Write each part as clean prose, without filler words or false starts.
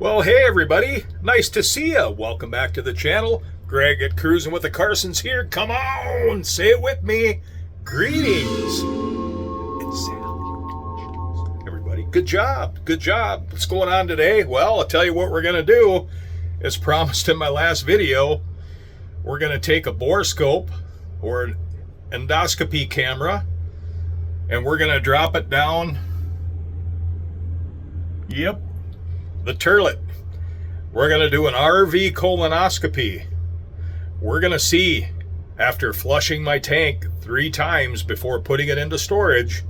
Well, hey everybody, nice to see ya. Welcome back to the channel. Greg at Cruising with the Carsons here. Come on, say it with me. Greetings and salutations, everybody. Good job, good job. What's going on today? Well, I'll tell you what we're gonna do. As promised in my last video, we're gonna take a Borescope or an endoscopy camera and we're gonna drop it down. Yep. The turlet. We're going to do an RV colonoscopy. We're going to see, after flushing my tank 3 times before putting it into storage,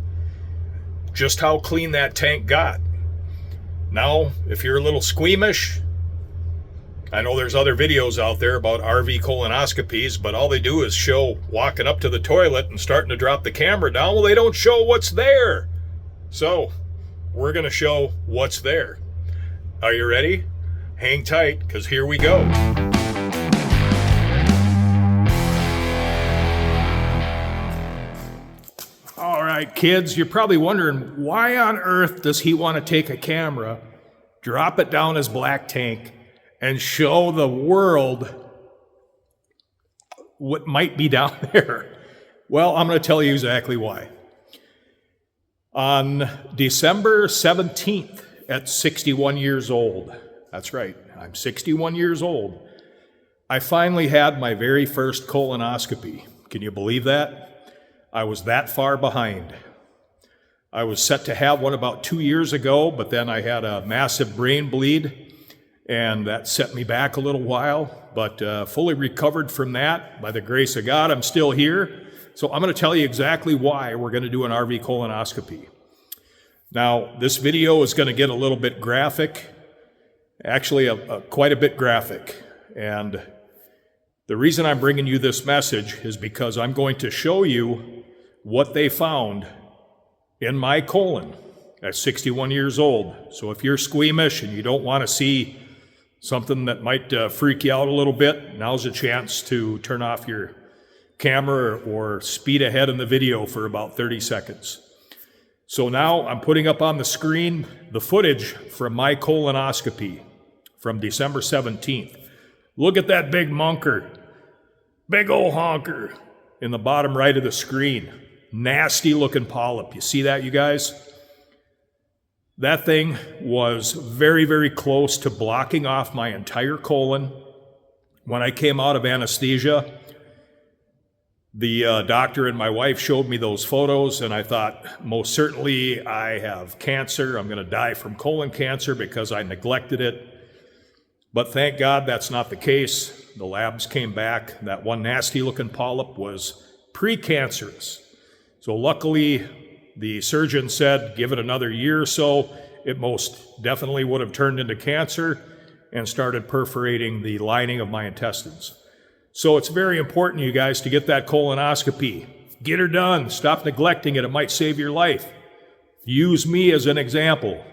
just how clean that tank got. Now, if you're a little squeamish, I know there's other videos out there about RV colonoscopies, but all they do is show walking up to the toilet and starting to drop the camera down. Well, they don't show what's there. So, we're going to show what's there. Are you ready? Hang tight, because here we go. All right, kids, you're probably wondering, why on earth does he want to take a camera, drop it down his black tank, and show the world what might be down there? Well, I'm going to tell you exactly why. On December 17th, at 61 years old, that's right, I'm 61 years old, I finally had my very first colonoscopy. Can you believe that? I was that far behind. I was set to have one about 2 years ago, but then I had a massive brain bleed, and that set me back a little while, but fully recovered from that. By the grace of God, I'm still here. So I'm going to tell you exactly why we're going to do an RV colonoscopy. Now, this video is going to get a little bit graphic, actually quite a bit graphic. And the reason I'm bringing you this message is because I'm going to show you what they found in my colon at 61 years old. So if you're squeamish and you don't want to see something that might freak you out a little bit, now's a chance to turn off your camera or speed ahead in the video for about 30 seconds. So now I'm putting up on the screen the footage from my colonoscopy from December 17th. Look at that big monker, big old honker in the bottom right of the screen. Nasty looking polyp. You see that, you guys? That thing was very, very close to blocking off my entire colon. When I came out of anesthesia, the doctor and my wife showed me those photos, and I thought, most certainly I have cancer. I'm going to die from colon cancer because I neglected it. But thank God that's not the case. The labs came back. That one nasty-looking polyp was precancerous. So luckily, the surgeon said, give it another year or so. It most definitely would have turned into cancer and started perforating the lining of my intestines. So it's very important, you guys, to get that colonoscopy. Get her done. Stop neglecting it. It might save your life. Use me as an example.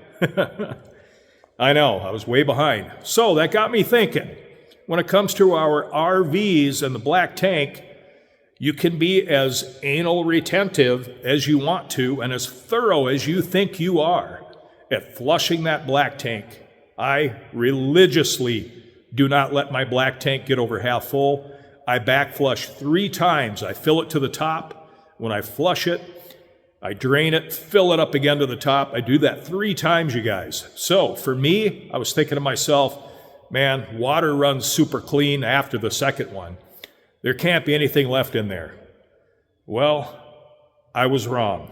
I know, I was way behind. So that got me thinking. When it comes to our RVs and the black tank, you can be as anal retentive as you want to and as thorough as you think you are at flushing that black tank. I religiously do not let my black tank get over half full. I back flush 3 times. I fill it to the top. When I flush it, I drain it, fill it up again to the top. I do that 3 times, you guys. So for me, I was thinking to myself, man, water runs super clean after the second one. There can't be anything left in there. Well, I was wrong.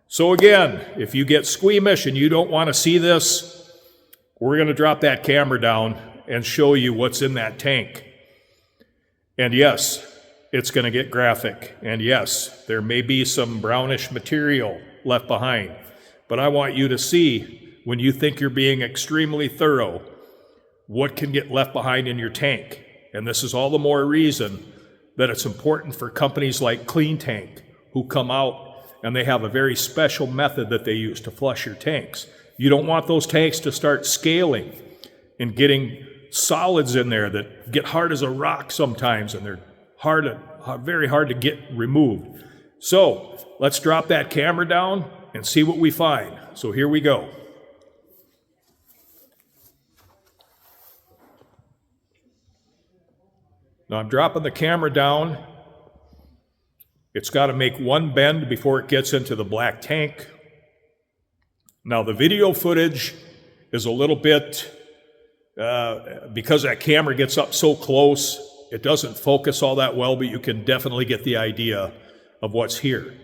So again, if you get squeamish and you don't want to see this, we're going to drop that camera down and show you what's in that tank. And yes, it's going to get graphic. And yes, there may be some brownish material left behind. But I want you to see, when you think you're being extremely thorough, what can get left behind in your tank. And this is all the more reason that it's important for companies like Clean Tank, who come out and they have a very special method that they use to flush your tanks. You don't want those tanks to start scaling and getting solids in there that get hard as a rock sometimes, and they're very hard to get removed. So let's drop that camera down and see what we find. So here we go. Now I'm dropping the camera down. It's got to make one bend before it gets into the black tank. Now the video footage is a little bit, because that camera gets up so close, it doesn't focus all that well, but you can definitely get the idea of what's here.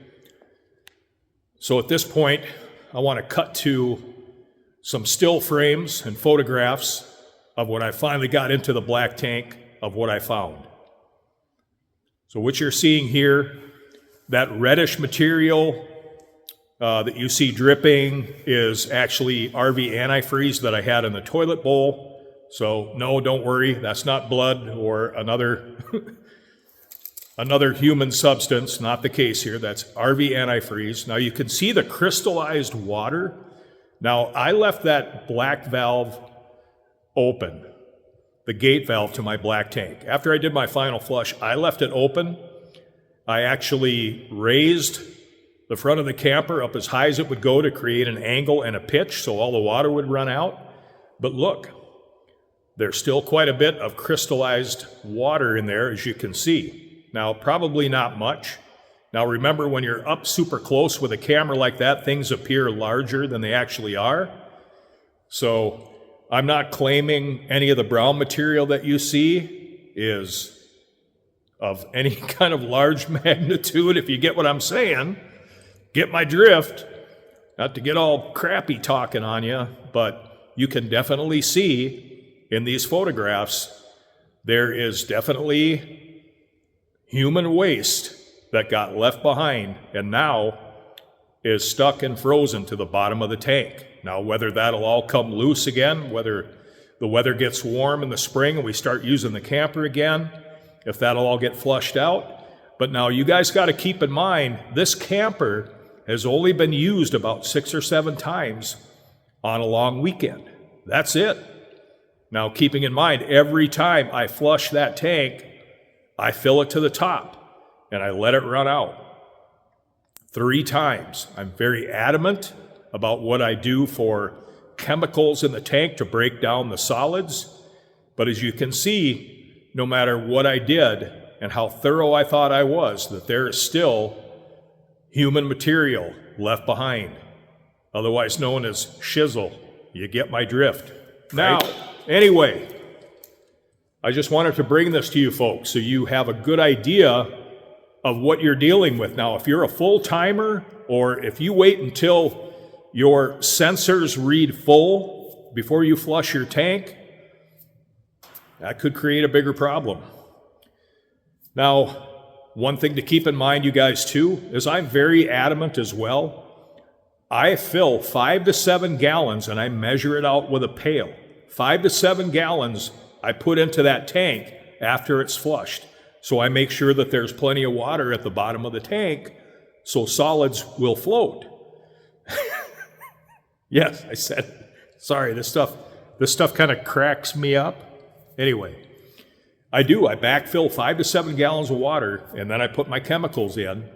So at this point, I want to cut to some still frames and photographs of when I finally got into the black tank of what I found. So what you're seeing here, that reddish material that you see dripping is actually RV antifreeze that I had in the toilet bowl. So no, don't worry, that's not blood or another another human substance, not the case here. That's RV antifreeze. Now you can see the crystallized water. Now I left that black valve open, the gate valve to my black tank. After I did my final flush, I left it open. I actually raised the front of the camper up as high as it would go to create an angle and a pitch so all the water would run out. But look, there's still quite a bit of crystallized water in there, as you can see. Now, probably not much. Now, remember, when you're up super close with a camera like that, things appear larger than they actually are. So I'm not claiming any of the brown material that you see is of any kind of large magnitude, if you get what I'm saying. Get my drift. Not to get all crappy talking on you, but you can definitely see in these photographs there is definitely human waste that got left behind and now is stuck and frozen to the bottom of the tank. Now, whether that'll all come loose again, whether the weather gets warm in the spring and we start using the camper again, if that'll all get flushed out. But now you guys got to keep in mind, this camper has only been used about 6 or 7 times on a long weekend. That's it. Now, keeping in mind, every time I flush that tank, I fill it to the top and I let it run out 3 times. I'm very adamant about what I do for chemicals in the tank to break down the solids. But as you can see, no matter what I did and how thorough I thought I was, that there is still human material left behind, otherwise known as shizzle. You get my drift. Now, anyway, I just wanted to bring this to you folks so you have a good idea of what you're dealing with. Now, if you're a full-timer or if you wait until your sensors read full before you flush your tank, that could create a bigger problem. Now, one thing to keep in mind, you guys, too, is I'm very adamant as well. I fill 5 to 7 gallons and I measure it out with a pail. 5 to 7 gallons I put into that tank after it's flushed. So I make sure that there's plenty of water at the bottom of the tank so solids will float. Yes, I said, sorry, this stuff kind of cracks me up. Anyway, I backfill 5 to 7 gallons of water, and then I put my chemicals in,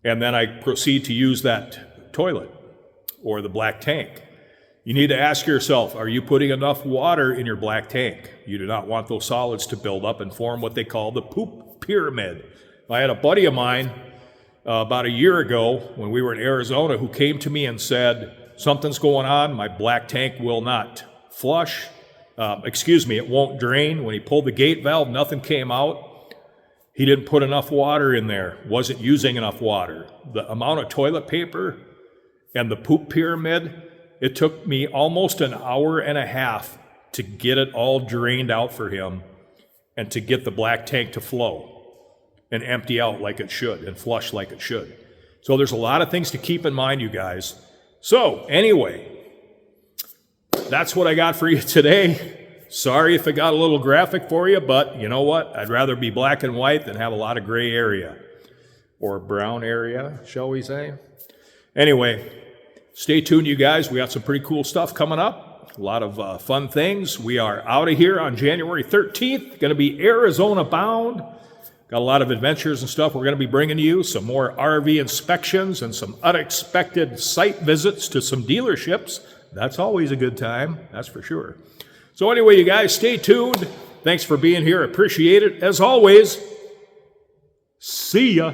and then I proceed to use that toilet or the black tank. You need to ask yourself, are you putting enough water in your black tank? You do not want those solids to build up and form what they call the poop pyramid. I had a buddy of mine about a year ago when we were in Arizona who came to me and said, something's going on, my black tank will not flush. It won't drain. When he pulled the gate valve, nothing came out. He didn't put enough water in there, wasn't using enough water. The amount of toilet paper and the poop pyramid, it took me almost an hour and a half to get it all drained out for him and to get the black tank to flow and empty out like it should and flush like it should. So there's a lot of things to keep in mind, you guys. So anyway, that's what I got for you today. Sorry if it got a little graphic for you, but you know what? I'd rather be black and white than have a lot of gray area or brown area, shall we say. Anyway, stay tuned, you guys. We got some pretty cool stuff coming up. A lot of fun things. We are out of here on January 13th. Going to be Arizona bound. Got a lot of adventures and stuff we're going to be bringing to you. Some more RV inspections and some unexpected site visits to some dealerships. That's always a good time, that's for sure. So anyway, you guys, stay tuned. thanks for being here. Appreciate it. As always, see ya.